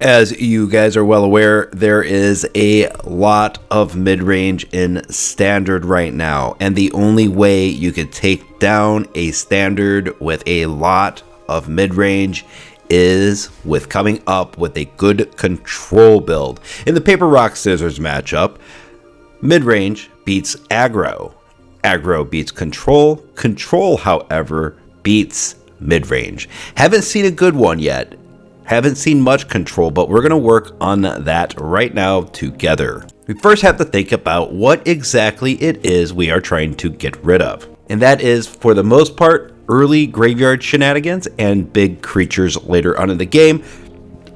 As you guys are well aware, there is a lot of mid-range in standard right now, and the only way you could take down a standard with a lot of mid-range is with coming up with a good control build. In the paper rock scissors matchup, mid-range beats aggro. Aggro beats control. Control, however, beats mid-range. Haven't seen a good one yet. Haven't seen much control, but we're going to work on that right now together. We first have to think about what exactly it is we are trying to get rid of. And that is, for the most part, early graveyard shenanigans and big creatures later on in the game,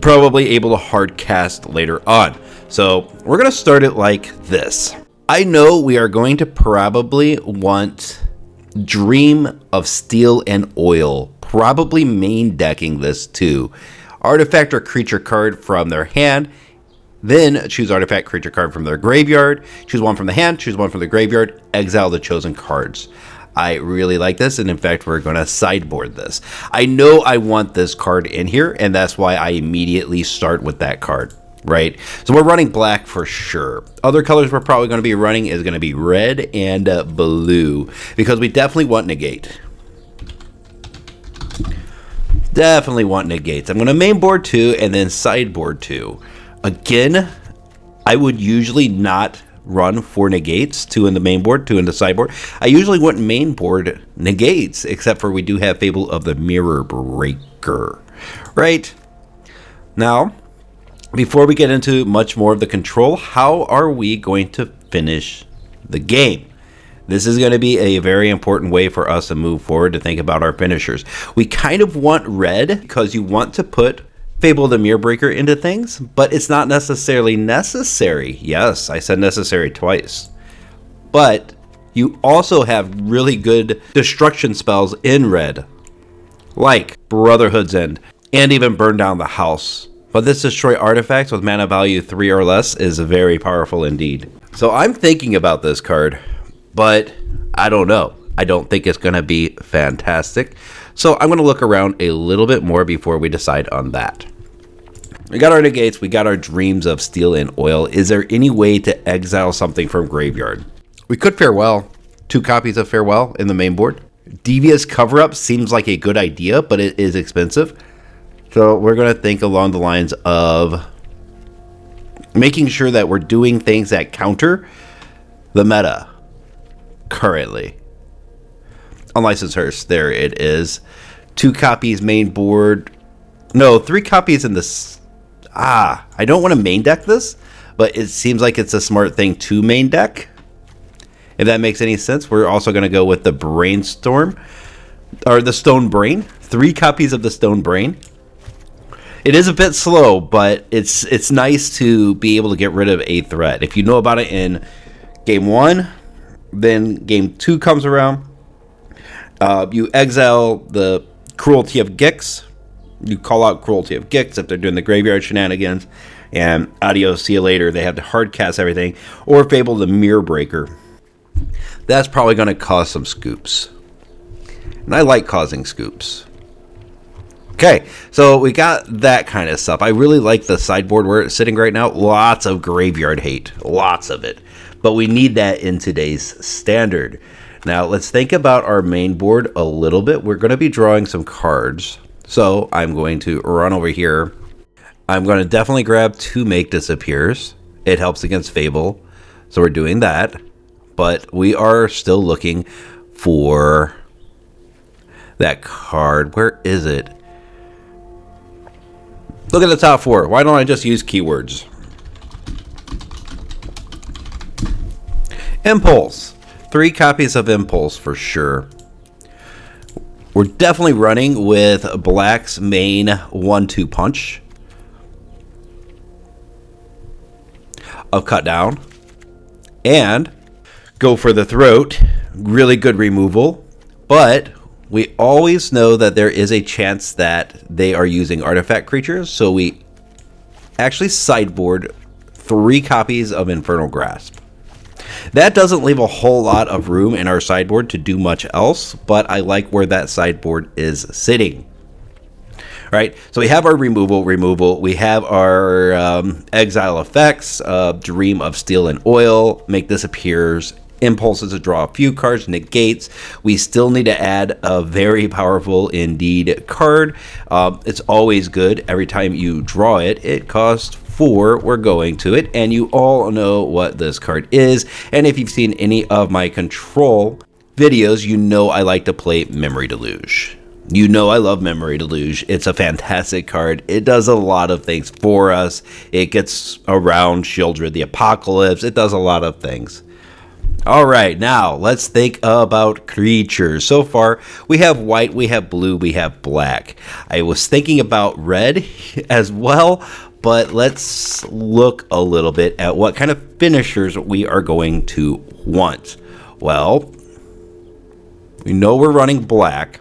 probably able to hard cast later on. So we're going to start it like this. I know we are going to probably want Dream of Steel and Oil, probably main decking this too. Artifact or creature card from their hand, then choose artifact creature card from their graveyard, choose one from the hand, choose one from the graveyard, exile the chosen cards. I really like this, and in fact we're going to sideboard this. I know I want this card in here, and that's why I immediately start with that card, right? So we're running black for sure. Other colors we're probably going to be running is going to be red and blue, because we definitely want negate. Definitely want negates. I'm going to main board 2 and then sideboard 2. Again, I would usually not run 4 negates, 2 in the main board, 2 in the sideboard. I usually wouldn't main board negates, except for we do have Fable of the Mirror Breaker. Right? Now, before we get into much more of the control, how are we going to finish the game? This is going to be a very important way for us to move forward to think about our finishers. We kind of want red because you want to put Fable of the Mirror Breaker into things, but it's not necessarily necessary. Yes, I said necessary twice. But you also have really good destruction spells in red, like Brotherhood's End, and even Burn Down the House. But this destroy artifacts with mana value 3 or less is very powerful indeed. So I'm thinking about this card, but I don't know. I don't think it's going to be fantastic. So I'm going to look around a little bit more before we decide on that. We got our negates. We got our Dreams of Steel and Oil. Is there any way to exile something from graveyard? We could Farewell. 2 copies of Farewell in the main board. Devious Cover-Up seems like a good idea, but it is expensive. So we're going to think along the lines of making sure that we're doing things that counter the meta currently. Unlicensed Hearse, there it is. 2 copies main board. No, 3 copies in this. I don't want to main deck this, but it seems like it's a smart thing to main deck. If that makes any sense, we're also going to go with the Brainstorm, or the Stone Brain. 3 copies of the Stone Brain. It is a bit slow, but it's nice to be able to get rid of a threat. If you know about it in game 1, then game 2 comes around. You exile the Cruelty of Gix. You call out Cruelty of Gix if they're doing the graveyard shenanigans. And adios, see you later. They have to hard cast everything. Or Fable the Mirror Breaker. That's probably going to cause some scoops. And I like causing scoops. Okay, so we got that kind of stuff. I really like the sideboard where it's sitting right now. Lots of graveyard hate. Lots of it. But we need that in today's standard. Now, let's think about our main board a little bit. We're going to be drawing some cards. So I'm going to run over here. I'm going to definitely grab 2 Make Disappears. It helps against Fable. So we're doing that. But we are still looking for that card. Where is it? Look at the top 4. Why don't I just use keywords? Impulse. 3 copies of Impulse for sure. We're definitely running with Black's main 1-2 punch of Cut Down. And go for the Throat. Really good removal. But we always know that there is a chance that they are using artifact creatures. So we actually sideboard 3 copies of Infernal Grasp. That doesn't leave a whole lot of room in our sideboard to do much else, but I like where that sideboard is sitting. right? So we have our removal. We have our exile effects, Dream of Steel and Oil, make disappears, impulses to draw a few cards, negates. We still need to add a very powerful indeed card. It's always good every time you draw it. It costs 4. We're going to it, and you all know what this card is. And if you've seen any of my control videos, you know I like to play Memory Deluge. You know I love Memory Deluge. It's a fantastic card. It does a lot of things for us. It gets around Children of the Apocalypse. It does a lot of things. All right, now let's think about creatures. So far, we have white, we have blue, we have black. I was thinking about red as well, but let's look a little bit at what kind of finishers we are going to want. Well, we know we're running black.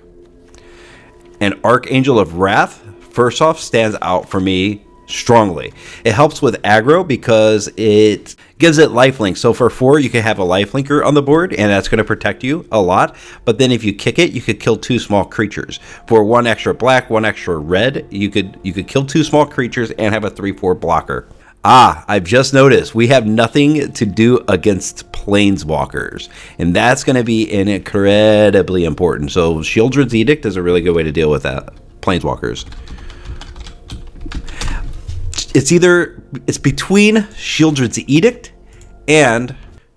And Archangel of Wrath, first off, stands out for me strongly. It helps with aggro because it gives it lifelink. So for 4, you can have a lifelinker on the board, and that's going to protect you a lot. But then if you kick it, you could kill 2 small creatures. For 1 extra black, 1 extra red, you could kill 2 small creatures and have a 3/4 blocker. I've just noticed we have nothing to do against planeswalkers, and that's going to be incredibly important. So Shieldred's Edict is a really good way to deal with that. Planeswalkers. It's between Shieldred's Edict and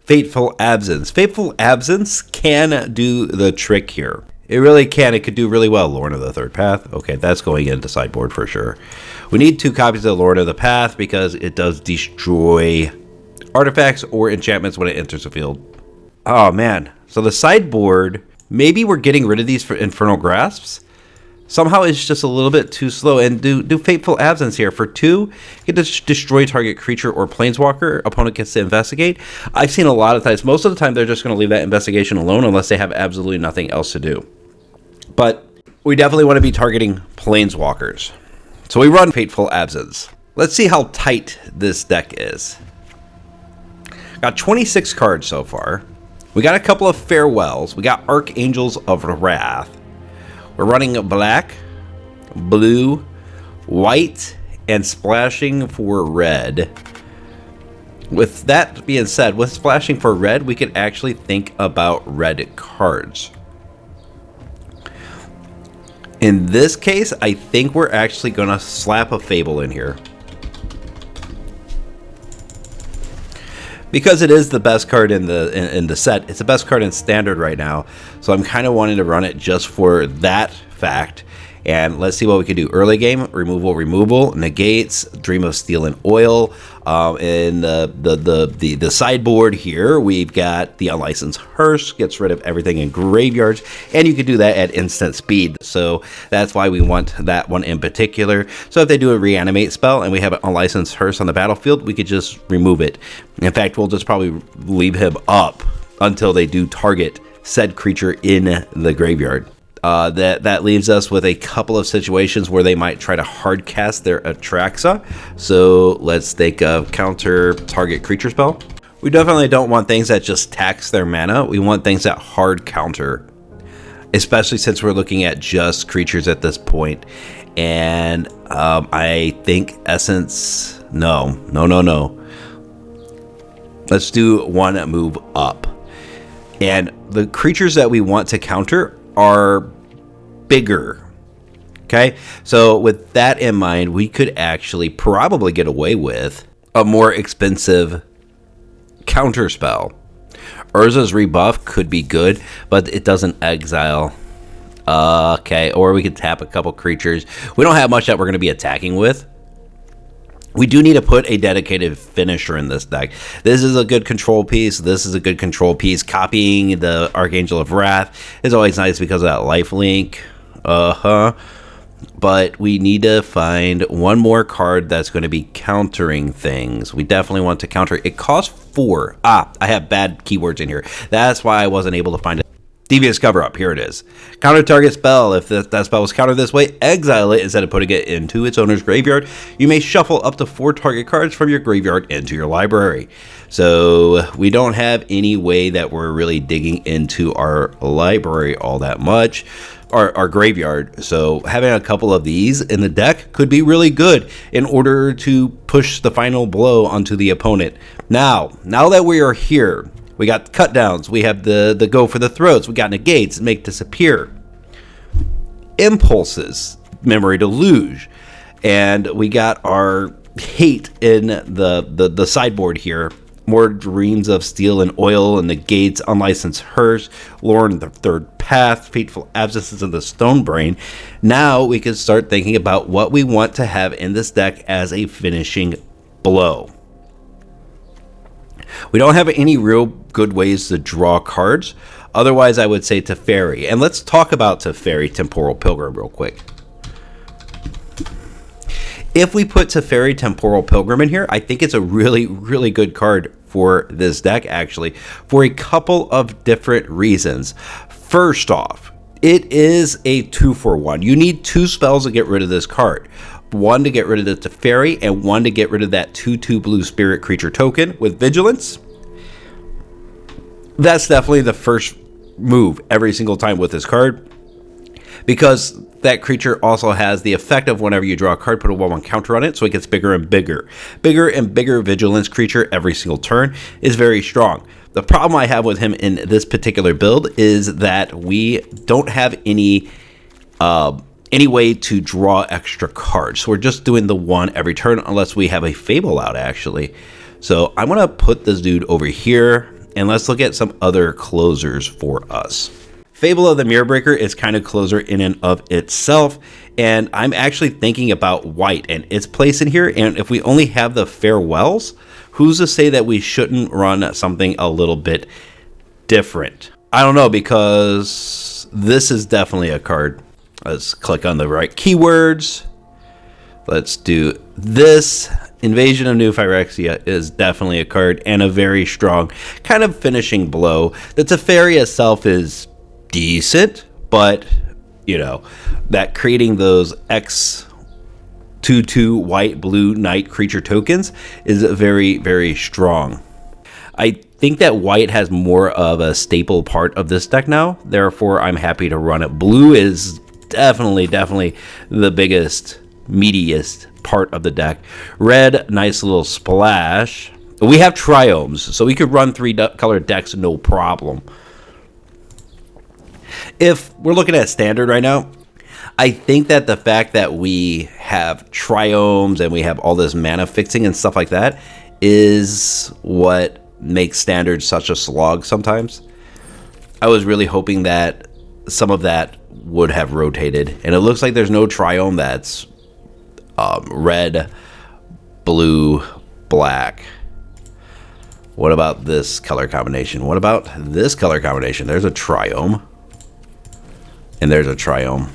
Fateful Absence. Fateful Absence can do the trick here. It really can. It could do really well. Lorna of the Third Path. Okay, that's going into sideboard for sure. We need 2 copies of Lorna of the Path because it does destroy artifacts or enchantments when it enters the field. Oh, man. So the sideboard, maybe we're getting rid of these for Infernal Grasps. Somehow it's just a little bit too slow. And do Fateful Absence here. For 2, you can just destroy target creature or planeswalker. Opponent gets to investigate. I've seen a lot of times. Most of the time, they're just going to leave that investigation alone unless they have absolutely nothing else to do. But we definitely want to be targeting planeswalkers. So we run Fateful Absence. Let's see how tight this deck is. Got 26 cards so far. We got a couple of Farewells. We got Archangels of Wrath. We're running black, blue, white, and splashing for red. With that being said, with splashing for red, we could actually think about red cards. In this case, I think we're actually going to slap a Fable in here. Because it is the best card in the set. It's the best card in Standard right now. So I'm kind of wanting to run it just for that fact. And let's see what we can do. Early game, removal, negates, Dream of Steel and Oil. In the sideboard here, we've got the Unlicensed Hearse, gets rid of everything in graveyards, and you can do that at instant speed. So that's why we want that one in particular. So if they do a reanimate spell and we have an Unlicensed Hearse on the battlefield, we could just remove it. In fact, we'll just probably leave him up until they do target said creature in the graveyard. That leaves us with a couple of situations where they might try to hard cast their Atraxa. So let's think of counter target creature spell. We definitely don't want things that just tax their mana. We want things that hard counter, especially since we're looking at just creatures at this point. And I think Essence, no. Let's do 1 move up. And the creatures that we want to counter are bigger. Okay, so with that in mind, we could actually probably get away with a more expensive counter spell. Urza's Rebuff could be good, but it doesn't exile. Okay, or we could tap a couple creatures. We don't have much that we're going to be attacking with. We do need to put a dedicated finisher in this deck. This is a good control piece. This is a good control piece. Copying the Archangel of Wrath is always nice because of that lifelink. But we need to find one more card that's going to be countering things. We definitely want to counter. It costs 4. I have bad keywords in here. That's why I wasn't able to find it. Devious Cover-Up, here it is. Counter target spell. If that spell was countered this way, exile it instead of putting it into its owner's graveyard. You may shuffle up to 4 target cards from your graveyard into your library. So we don't have any way that we're really digging into our library all that much. our graveyard. So having a couple of these in the deck could be really good in order to push the final blow onto the opponent. Now that we are here, we got cut downs, we have the go for the throats, we got negates, make disappear, impulses, memory deluge, and we got our hate in the sideboard here. More Dreams of Steel and Oil and negates, Unlicensed Hearse, Lorn the Third Path, Fateful Absences of the Stone Brain. Now we can start thinking about what we want to have in this deck as a finishing blow. We don't have any real good ways to draw cards. Otherwise, I would say Teferi. And let's talk about Teferi Temporal Pilgrim real quick. If we put Teferi Temporal Pilgrim in here, I think it's a really, really good card for this deck, actually, for a couple of different reasons. First off, it is a 2-for-1. You need 2 spells to get rid of this card. 1 to get rid of the Teferi, and 1 to get rid of that 2/2 blue spirit creature token with Vigilance. That's definitely the first move every single time with this card, because that creature also has the effect of whenever you draw a card, put a 1/1 counter on it, so it gets bigger and bigger. Bigger and bigger Vigilance creature every single turn is very strong. The problem I have with him in this particular build is that we don't have any way to draw extra cards. So we're just doing the 1 every turn unless we have a Fable out, actually. So I'm going to put this dude over here, and let's look at some other closers for us. Fable of the Mirrorbreaker is kind of closer in and of itself, and I'm actually thinking about white and its place in here. And if we only have the Farewells, who's to say that we shouldn't run something a little bit different? I don't know, because this is definitely a card. Let's click on the right keywords. Let's do this. Invasion of New Phyrexia is definitely a card and a very strong kind of finishing blow. The Teferi itself is decent, but you know, that creating those X 2/2 white blue knight creature tokens is very, very strong. I think that white has more of a staple part of this deck now, therefore I'm happy to run it. Blue is definitely the biggest, meatiest part of the deck. Red, nice little splash. We have triomes, so we could run 3 color decks no problem. If we're looking at standard right now, I think that the fact that we have triomes and we have all this mana fixing and stuff like that is what makes standard such a slog sometimes. I was really hoping that some of that would have rotated, and it looks like there's no triome that's red, blue, black. What about this color combination? What about this color combination? There's a triome. And there's a triome.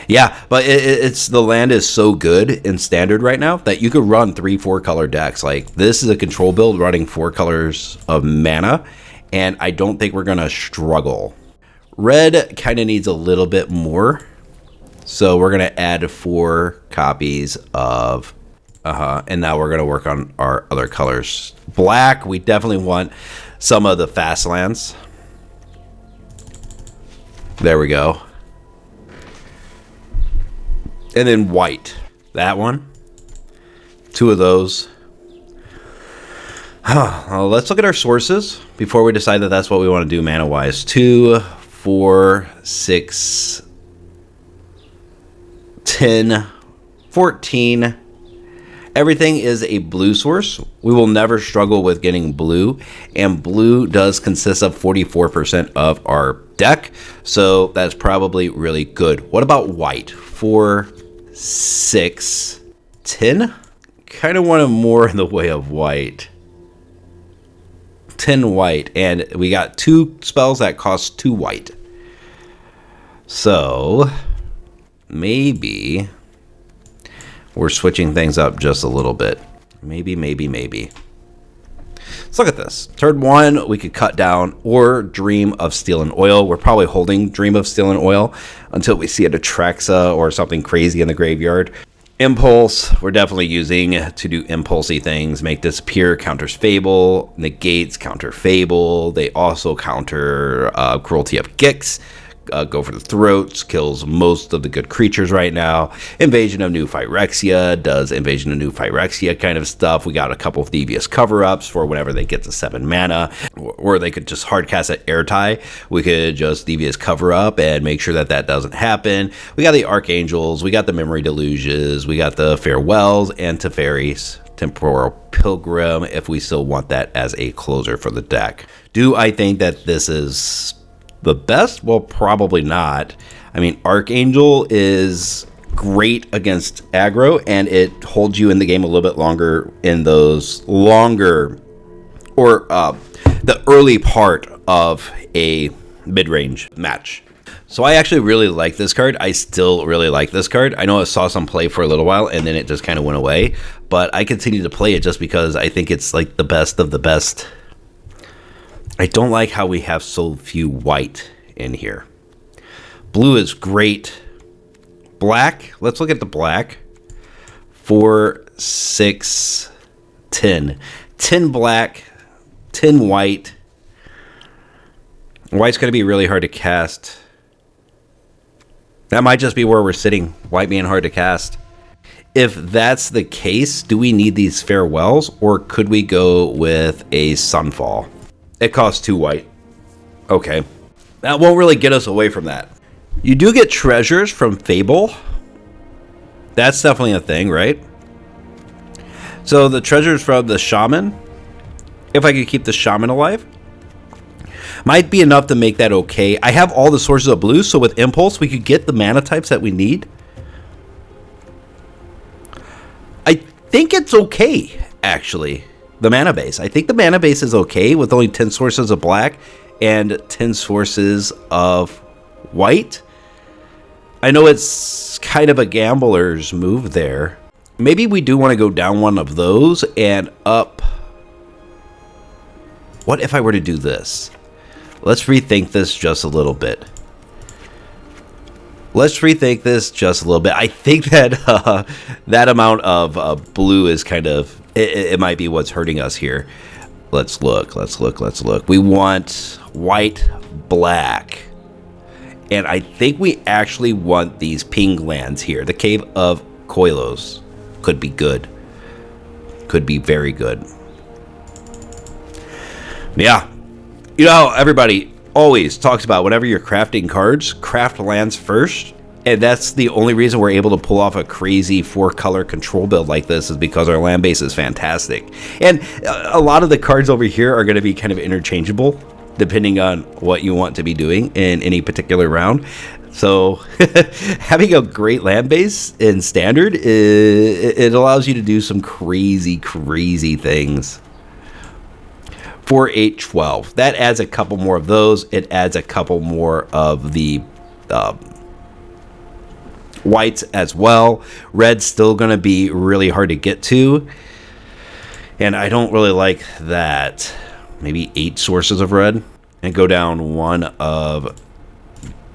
Yeah, but it's the land is so good in standard right now that you could run 3-4 color decks. Like, this is a control build running 4 colors of mana, and I don't think we're gonna struggle. Red kind of needs a little bit more, so we're gonna add 4 copies of and now we're gonna work on our other colors. Black, we definitely want some of the fast lands. There we go. And then white. That one. 2 of those. Let's look at our sources before we decide that that's what we want to do mana-wise. 2, 4, 6, 10, 14. Everything is a blue source. We will never struggle with getting blue, and blue does consist of 44% of our deck, so that's probably really good. What about white? 4, 6, 10? Kind of wanted more in the way of white. 10 white, and we got 2 spells that cost 2 white. So maybe we're switching things up just a little bit. Maybe. Let's look at this. Turn 1, we could cut down or Dream of Steel and Oil. We're probably holding Dream of Steel and Oil until we see a Atraxa or something crazy in the graveyard. Impulse, we're definitely using to do impulsy things. Make disappear, counters Fable. Negates, counter Fable. They also counter Cruelty of Gix. Go for the throats, kills most of the good creatures right now. Invasion of New Phyrexia does Invasion of New Phyrexia kind of stuff. We got a couple of Devious cover-ups for whenever they get to 7 mana, or they could just hardcast at Ertai. We could just Devious cover-up and make sure that that doesn't happen. We got the Archangels, we got the Memory Deluges, we got the Farewells and Teferis. Temporal Pilgrim, if we still want that as a closer for the deck. Do I think that this is the best? Well, probably not. I mean, Archangel is great against aggro, and it holds you in the game a little bit longer in those longer, or the early part of a mid-range match. So I actually really like this card. I still really like this card. I know I saw some play for a little while, and then it just kind of went away. But I continue to play it just because I think it's like the best of the best. I don't like how we have so few white in here. Blue is great. Black, let's look at the black. 4, 6, 10. 10 black, 10 white. White's going to be really hard to cast. That might just be where we're sitting. White being hard to cast. If that's the case, do we need these Farewells, or could we go with a Sunfall? It costs 2 white. Okay. That won't really get us away from that. You do get treasures from Fable. That's definitely a thing, right? So the treasures from the Shaman, if I could keep the Shaman alive, might be enough to make that okay. I have all the sources of blue, so with Impulse, we could get the mana types that we need. I think it's okay, actually. The mana base. I think the mana base is okay with only 10 sources of black and 10 sources of white. I know it's kind of a gambler's move there. Maybe we do want to go down one of those and up. What if I were to do this? Let's rethink this just a little bit. Let's rethink this just a little bit. I think that that amount of blue is kind of... It might be what's hurting us here. Let's look. We want white, black. And I think we actually want these ping lands here. The Cave of Koilos could be good. Could be very good. Yeah. You know how everybody always talks about whenever you're crafting cards, craft lands first. And that's the only reason we're able to pull off a crazy 4-color control build like this, is because our land base is fantastic. And a lot of the cards over here are going to be kind of interchangeable depending on what you want to be doing in any particular round. So having a great land base in Standard, it allows you to do some crazy things. 4, 8, 12. That adds a couple more of those. It adds a couple more of the... whites as well. Red's still going to be really hard to get to, and I don't really like that. Maybe 8 sources of red and go down one of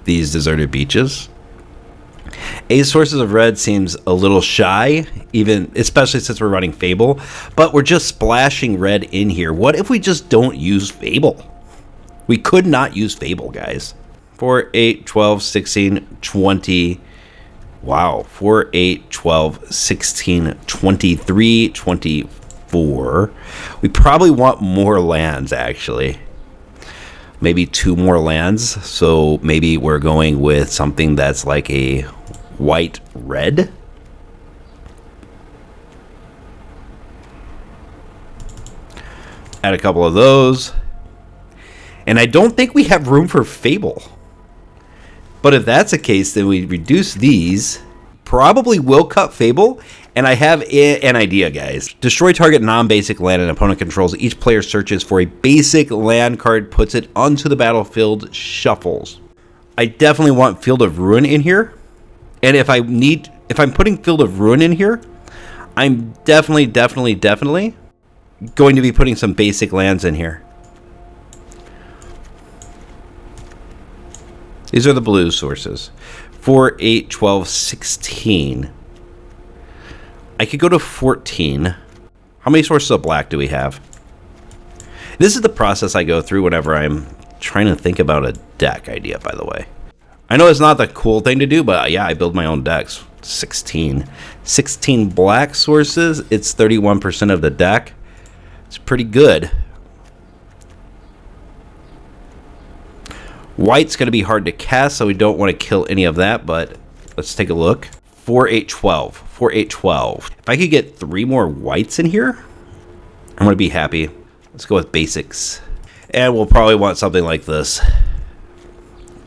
these deserted beaches. 8 sources of red seems a little shy, even especially since we're running Fable, but we're just splashing red in here. What if we just don't use Fable? We could not use Fable, guys. 4, 8, 12, 16, 20. Wow, 4, 8, 12, 16, 23, 24. We probably want more lands, actually. Maybe 2 more lands. So maybe we're going with something that's like a white-red. Add a couple of those. And I don't think we have room for Fable. But if that's the case, then we reduce these. Probably will cut Fable. And I have an idea, guys. Destroy target non-basic land an opponent controls. Each player searches for a basic land card, puts it onto the battlefield, shuffles. I definitely want Field of Ruin in here. And if I'm putting Field of Ruin in here, I'm definitely going to be putting some basic lands in here. These are the blue sources. 4, 8, 12, 16. I could go to 14. How many sources of black do we have? This is the process I go through whenever I'm trying to think about a deck idea, by the way. I know it's not the cool thing to do, but yeah, I build my own decks. 16 black sources. It's 31% of the deck. It's pretty good. White's going to be hard to cast, so we don't want to kill any of that, but let's take a look. 4, 8, 12. 4, 8, 12. If I could get 3 more whites in here, I'm going to be happy. Let's go with basics. And we'll probably want something like this.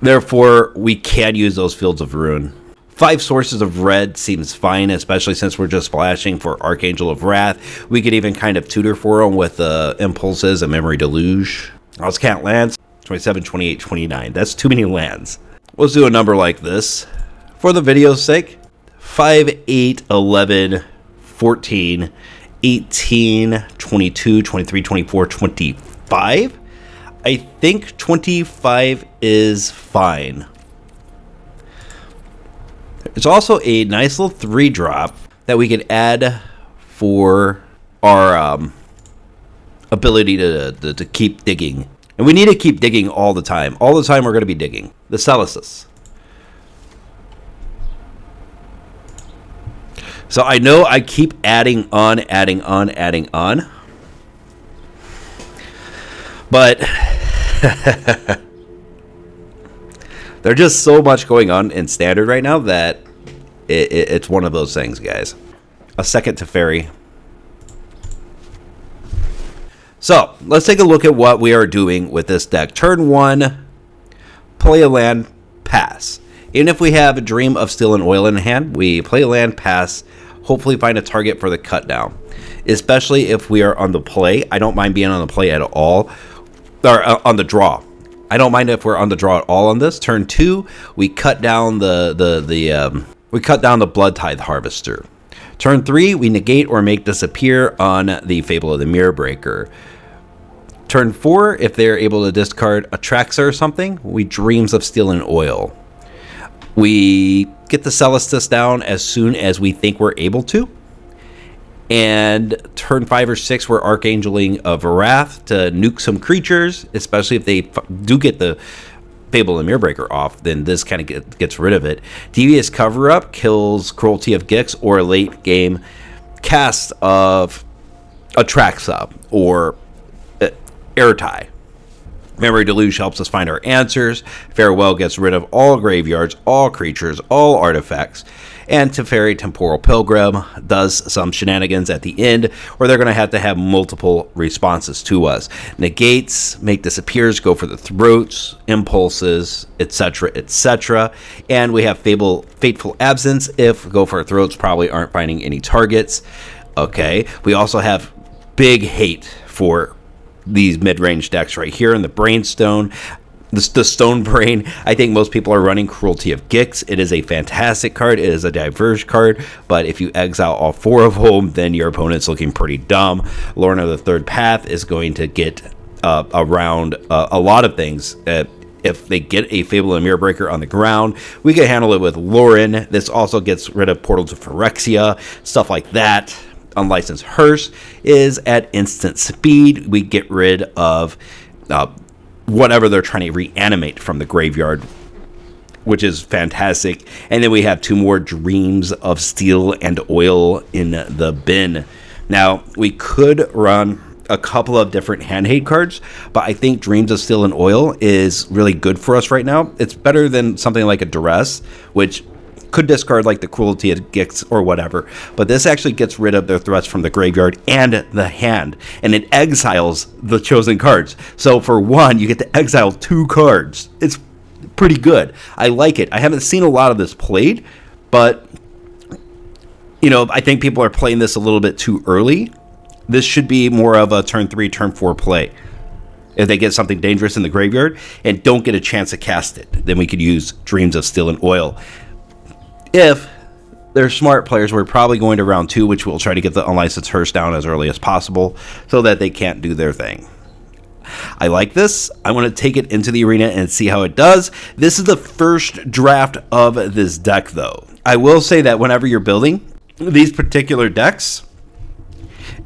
Therefore, we can use those Fields of Ruin. 5 sources of red seems fine, especially since we're just splashing for Archangel of Wrath. We could even kind of tutor for them with Impulses and Memory Deluge. Let's count lands. 27, 28, 29. That's too many lands. Let's do a number like this for the video's sake. 5, 8, 11, 14, 18, 22, 23, 24, 25. I think 25 is fine. There's also a nice little 3-drop that we could add for our ability to keep digging. And we need to keep digging all the time. All the time we're going to be digging. The Celesis. So I know I keep adding on. But there's just so much going on in Standard right now that it's one of those things, guys. A second Teferi. So, let's take a look at what we are doing with this deck. Turn 1, play a land, pass. Even if we have a Dream of Steel and Oil in hand, we play a land, pass, hopefully find a target for the cut down. Especially if we are on the play. I don't mind being on the play at all. Or on the draw. I don't mind if we're on the draw at all on this. Turn 2, we cut down the Blood Tithe Harvester. Turn 3, we negate or make disappear on the Fable of the Mirror Breaker. Turn 4, if they're able to discard Atraxa or something, we Dreams of Steel and Oil. We get the Celestis down as soon as we think we're able to. And turn 5 or 6, we're Archangeling of Wrath to nuke some creatures, especially if they do get the Fable and Mirror Breaker off, then this kind of gets rid of it. Devious Cover-Up kills Cruelty of Gix or late game cast of Atraxa or Ertai. Memory Deluge helps us find our answers. Farewell gets rid of all graveyards, all creatures, all artifacts. And Teferi Temporal Pilgrim does some shenanigans at the end where they're going to have multiple responses to us. Negates, make disappears, go for the throats, impulses, etc., etc. And we have Fateful Absence if go for throats probably aren't finding any targets. Okay, we also have big hate for these mid-range decks right here in the Brainstone. The Stone Brain, I think most people are running Cruelty of Gix. It is a fantastic card. It is a diverge card, but if you exile all 4 of them, then your opponent's looking pretty dumb. Lorna of the Third Path is going to get around a lot of things. If they get a Fable and Mirror Breaker on the ground, we can handle it with Lauren. This also gets rid of Portal to Phyrexia, stuff like that. Unlicensed Hearse is at instant speed. We get rid of whatever they're trying to reanimate from the graveyard, which is fantastic. And then we have 2 more Dreams of Steel and Oil in the bin. Now, we could run a couple of different hand hate cards, but I think Dreams of Steel and Oil is really good for us right now. It's better than something like a Duress, which could discard like the Cruelty of Gix or whatever, but this actually gets rid of their threats from the graveyard and the hand, and it exiles the chosen cards. So for 1, you get to exile 2 cards. It's pretty good. I like it. I haven't seen a lot of this played, but you know, I think people are playing this a little bit too early. This should be more of a turn 3, turn 4 play. If they get something dangerous in the graveyard and don't get a chance to cast it, then we could use Dreams of Steel and Oil. If they're smart players, we're probably going to round 2, which we'll try to get the Unlicensed Hearse down as early as possible so that they can't do their thing. I like this. I want to take it into the arena and see how it does. This is the first draft of this deck, though. I will say that whenever you're building, these particular decks,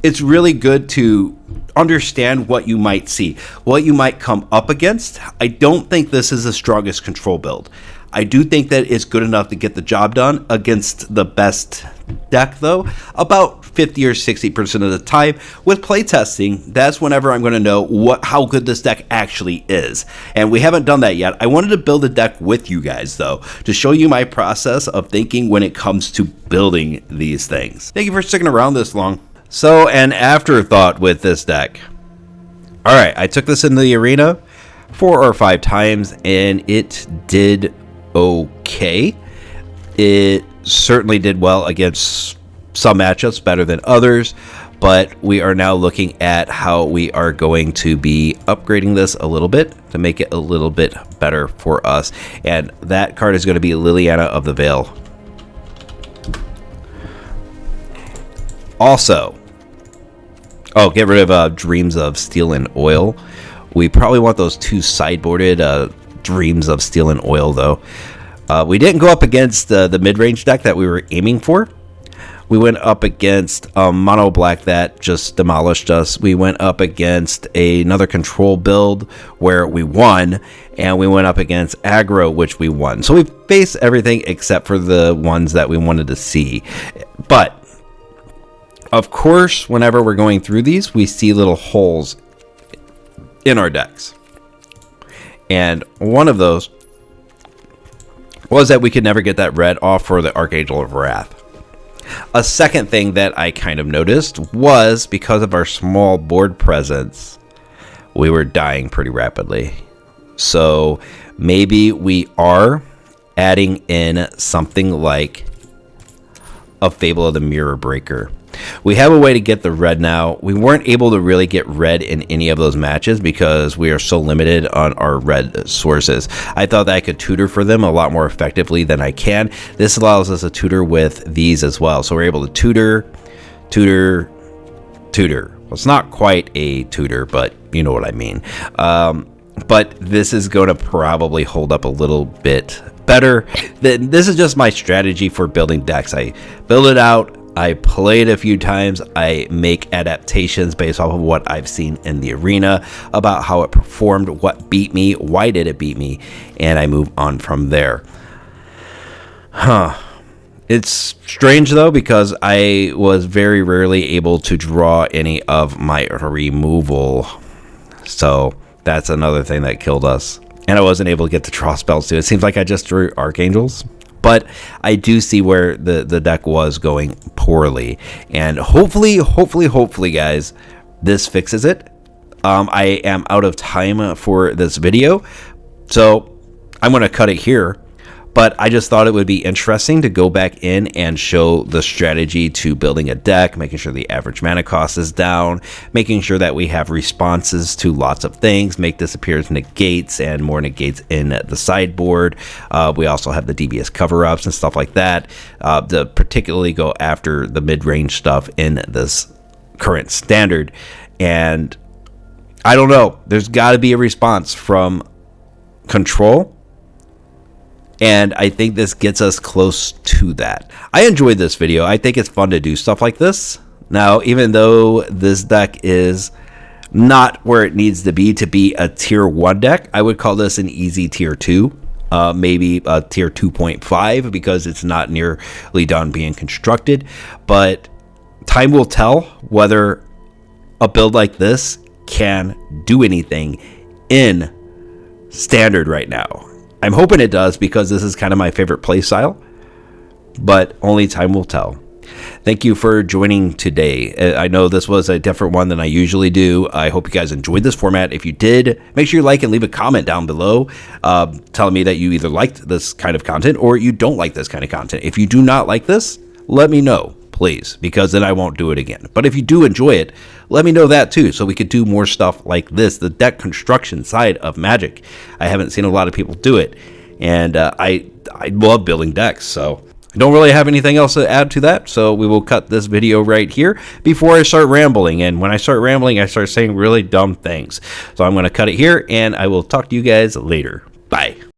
it's really good to understand what you might see, what you might come up against. I don't think this is the strongest control build. I do think that it's good enough to get the job done against the best deck, though, about 50 or 60% of the time. With playtesting, that's whenever I'm going to know how good this deck actually is. And we haven't done that yet. I wanted to build a deck with you guys, though, to show you my process of thinking when it comes to building these things. Thank you for sticking around this long. So, an afterthought with this deck. All right, I took this into the arena 4 or 5 times, and it did okay. It certainly did well against some matchups, better than others, but we are now looking at how we are going to be upgrading this a little bit to make it a little bit better for us. And that card is going to be Liliana of the Veil. Also, get rid of Dreams of Steel and Oil. We probably want those 2 sideboarded Dreams of Steel and Oil, though. We didn't go up against the mid-range deck that we were aiming for. We went up against mono black that just demolished us. We went up against another control build where we won, and we went up against aggro, which we won. So we faced everything except for the ones that we wanted to see. But of course, whenever we're going through these, we see little holes in our decks. And one of those was that we could never get that red off for the Archangel of Wrath. A second thing that I kind of noticed was because of our small board presence, we were dying pretty rapidly. So maybe we are adding in something like a Fable of the Mirror Breaker. We have a way to get the red now. We weren't able to really get red in any of those matches because we are so limited on our red sources. I thought that I could tutor for them a lot more effectively than I can. This allows us to tutor with these as well. So we're able to tutor. Well, it's not quite a tutor, but you know what I mean. But this is going to probably hold up a little bit better. This is just my strategy for building decks. I build it out. I play it a few times. I make adaptations based off of what I've seen in the arena about how it performed, what beat me, why did it beat me, and I move on from there. It's strange though because I was very rarely able to draw any of my removal. So that's another thing that killed us. And I wasn't able to get to draw spells too. It seems like I just drew Archangels. But I do see where the deck was going poorly. And hopefully, guys, this fixes it. I am out of time for this video, so I'm going to cut it here. But I just thought it would be interesting to go back in and show the strategy to building a deck, making sure the average mana cost is down, making sure that we have responses to lots of things, make disappears negates and more negates in the sideboard. We also have the DBS cover-ups and stuff like that, to particularly go after the mid-range stuff in this current standard. And I don't know, there's got to be a response from control. And I think this gets us close to that. I enjoyed this video. I think it's fun to do stuff like this. Now, even though this deck is not where it needs to be a tier 1 deck, I would call this an easy tier 2. Maybe a tier 2.5 because it's not nearly done being constructed. But time will tell whether a build like this can do anything in standard right now. I'm hoping it does because this is kind of my favorite play style, but only time will tell. Thank you for joining today. I know this was a different one than I usually do. I hope you guys enjoyed this format. If you did, make sure you like and leave a comment down below telling me that you either liked this kind of content or you don't like this kind of content. If you do not like this, let me know, please, because then I won't do it again. But if you do enjoy it, let me know that too, so we could do more stuff like this, the deck construction side of Magic. I haven't seen a lot of people do it, and I love building decks, so I don't really have anything else to add to that, so we will cut this video right here before I start rambling. And when I start rambling, I start saying really dumb things. So I'm going to cut it here, and I will talk to you guys later. Bye.